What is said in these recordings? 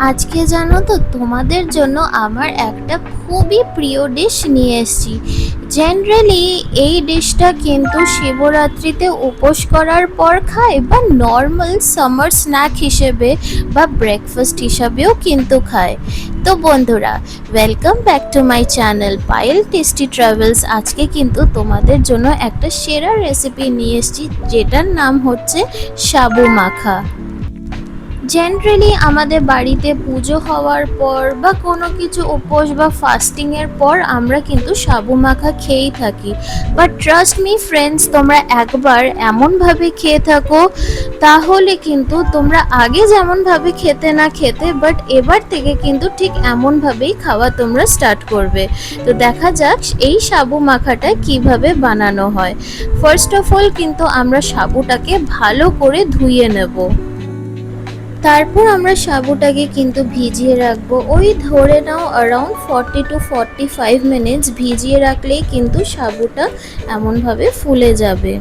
আজকে জানো তো তোমাদের জন্য আমার একটা খুবই প্রিয় ডিশ নিয়ে এসেছি। জেনারেলি এই ডিশটা কিন্তু শিবরাত্রিতে উপোস করার পর খায় বা নর্মাল সামার স্ন্যাক হিসেবে বা ব্রেকফাস্ট হিসাবেও কিন্তু খায়। তো বন্ধুরা, welcome back to my channel Payel tasty travels. আজকে কিন্তু তোমাদের জন্য একটা সেরা রেসিপি নিয়ে এসেছি, যেটার নাম হচ্ছে সাবু মাখা। জেনারেলি আমাদের বাড়িতে পুজো হওয়ার পর বা কোনো কিছু উপোস বা ফাস্টিংয়ের পর আমরা কিন্তু সাবু মাখা খেয়েই থাকি। বাট ট্রাস্ট মি ফ্রেন্ডস, তোমরা একবার এমনভাবে খেয়ে থাকো, তাহলে কিন্তু তোমরা আগে যেমনভাবে খেতে না খেতে, বাট এবার থেকে কিন্তু ঠিক এমনভাবেই খাওয়া তোমরা স্টার্ট করবে। তো দেখা যাক এই সাবু মাখাটা কিভাবে বানানো হয়। ফার্স্ট অফ অল কিন্তু আমরা সাবুটাকে ভালো করে ধুয়ে নেব। তারপর আমরা সাবুটাকে কিন্তু ভিজিয়ে রাখবো, ওই ধরে নাও অ্যারাউন্ড 40 to 45 মিনিটস ভিজিয়ে রাখলেই কিন্তু সাবুটা এমনভাবে ফুলে যাবে।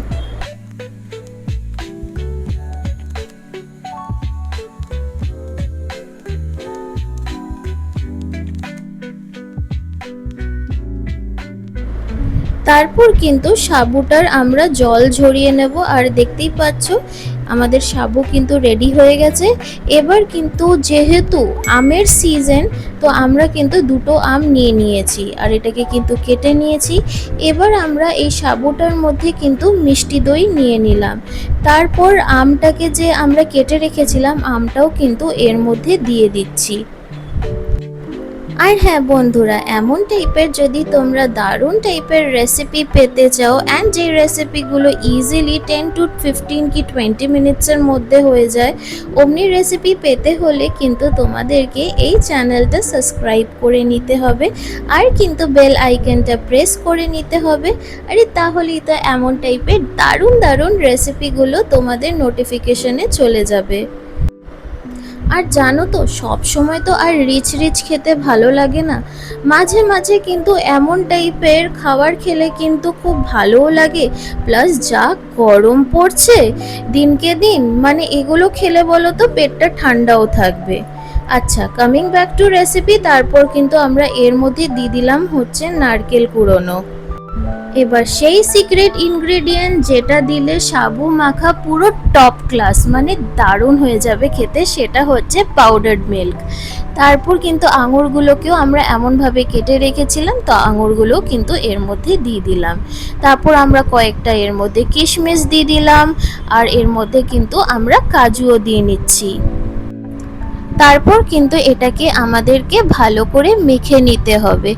তারপর কিন্তু সাবুটার আমরা জল ঝরিয়ে নেব। আর দেখতেই পাচ্ছ আমাদের সাবু কিন্তু রেডি হয়ে গেছে। এবার কিন্তু যেহেতু আমের সিজন, তো আমরা কিন্তু দুটো আম নিয়ে নিয়েছি আর এটাকে কিন্তু কেটে নিয়েছি। এবার আমরা এই সাবুটার মধ্যে কিন্তু মিষ্টি দই নিয়ে নিলাম। তারপর আমটাকে যে আমরা কেটে রেখেছিলাম, আমটাও কিন্তু এর মধ্যে দিয়ে দিচ্ছি। আর হ্যাঁ বন্ধুরা, এমন টাইপের যদি তোমরা দারুণ টাইপের রেসিপি পেতে চাও অ্যান্ড যে রেসিপিগুলো ইজিলি 10 to 15 কি 20 মিনিটসের মধ্যে হয়ে যায়, অমনি রেসিপি পেতে হলে কিন্তু তোমাদেরকে এই চ্যানেলটা সাবস্ক্রাইব করে নিতে হবে আর কিন্তু বেল আইকনটা প্রেস করে নিতে হবে। আরে তাহলেই তো এমন টাইপের দারুণ দারুণ রেসিপিগুলো তোমাদের নোটিফিকেশনে চলে যাবে। আর জানো তো, সব সময় তো আর রিচ রিচ খেতে ভালো লাগে না, মাঝে মাঝে কিন্তু এমন টাইপের খাবার খেলে কিন্তু খুব ভালোও লাগে। প্লাস যা গরম পড়ছে দিনকে দিন, মানে এগুলো খেলে বলো তো পেটটা ঠান্ডাও থাকবে। আচ্ছা, কামিং ব্যাক টু রেসিপি, তারপর কিন্তু আমরা এর মধ্যে দিয়ে দিলাম হচ্ছে নারকেল কুড়োনো। এবার সেই সিক্রেট ইনগ্রেডিয়েন্ট যেটা দিলে সাবু মাখা পুরো টপ ক্লাস, মানে দারুণ হয়ে যাবে খেতে, সেটা হচ্ছে পাউডার্ড মিল্ক। তারপর কিন্তু আঙুরগুলোকেও আমরা এমনভাবে কেটে রেখেছিলাম, তো আঙুরগুলো কিন্তু এর মধ্যে দিয়ে দিলাম। তারপর আমরা কয়েকটা এর মধ্যে কিশমিশ দিয়ে দিলাম আর এর মধ্যে কিন্তু আমরা কাজুও দিয়ে নিচ্ছি। তারপর কিন্তু এটাকে আমাদেরকে ভালো করে মেখে নিতে হবে।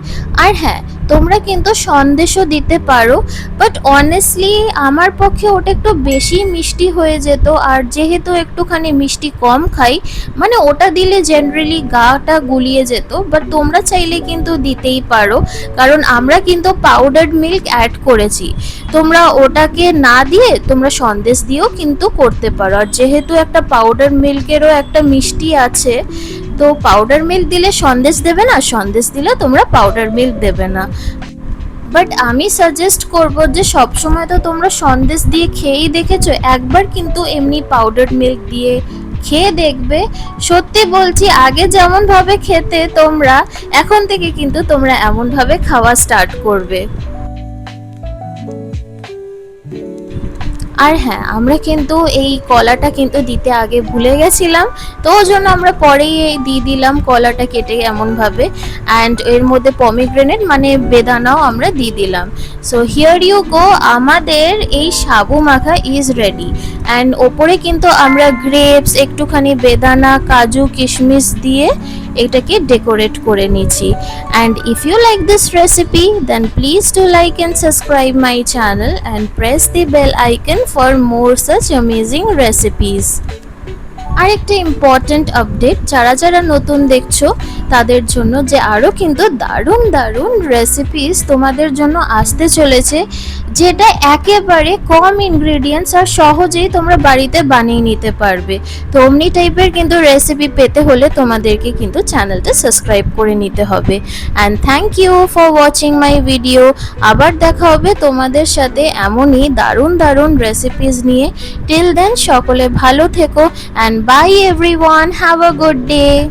আর হ্যাঁ, তোমরা কিন্তু সন্দেশও দিতে পারো, বাট অনেস্টলি আমার পক্ষে ওটা একটু বেশি মিষ্টি হয়ে যেত, আর যেহেতু একটুখানি মিষ্টি কম খাই, মানে ওটা দিলে জেনারেলি গাটা গুলিয়ে যেত। বাট তোমরা চাইলে কিন্তু দিতেই পারো, কারণ আমরা কিন্তু পাউডার্ড মিল্ক অ্যাড করেছি। তোমরা ওটাকে না দিয়ে তোমরা সন্দেশ দিয়েও কিন্তু করতে পারো। আর যেহেতু একটা পাউডার মিল্কেরও একটা মিষ্টি আছে, তো পাউডার মিল্ক দিলে সন্দেশ দেবে না, সন্দেশ দিলে তোমরা পাউডার মিল্ক দেবে না। বাট আমি সাজেস্ট করব যে সবসময় তো তোমরা সন্দেশ দিয়ে খেয়েই দেখেছো, একবার কিন্তু এমনি পাউডার মিল্ক দিয়ে খেয়ে দেখবে। সত্যি বলছি, আগে যেমনভাবে খেতে তোমরা, এখন থেকে কিন্তু তোমরা এমনভাবে খাওয়া স্টার্ট করবে। আর হ্যাঁ, আমরা কিন্তু এই কলাটা কিন্তু দিতে আগে ভুলে গেছিলাম, তো ওই জন্য আমরা পরেই দিয়ে দিলাম কলাটা কেটে এমনভাবে। অ্যান্ড এর মধ্যে পমিগ্রেনেট মানে বেদানাও আমরা দিয়ে দিলাম। সো হিয়ার ইউ গো, আমাদের এই সাবু মাখা ইজ রেডি। অ্যান্ড ওপরে কিন্তু আমরা গ্রেপস, একটুখানি বেদানা, কাজু, কিশমিশ দিয়ে এটাকে ডেকোরেট করে নিচ্ছি। And if you like this recipe, then please do like and subscribe my channel and press the bell icon for more such amazing recipes. আরেকটা ইম্পর্ট্যান্ট আপডেট, যারা যারা নতুন দেখছো তাদের জন্য, যে আরও কিন্তু দারুণ দারুণ রেসিপিস তোমাদের জন্য আসতে চলেছে, যেটা একেবারে কম ইনগ্রেডিয়েন্টস আর সহজেই তোমরা বাড়িতে বানিয়ে নিতে পারবে। তো অমনি টাইপের কিন্তু রেসিপি পেতে হলে তোমাদেরকে কিন্তু চ্যানেলটা সাবস্ক্রাইব করে নিতে হবে। And thank you for watching my video. আবার দেখা হবে তোমাদের সাথে এমনই দারুণ দারুণ রেসিপিস নিয়ে। টিল দেন সকলে ভালো থেকো and bye everyone, have a good day.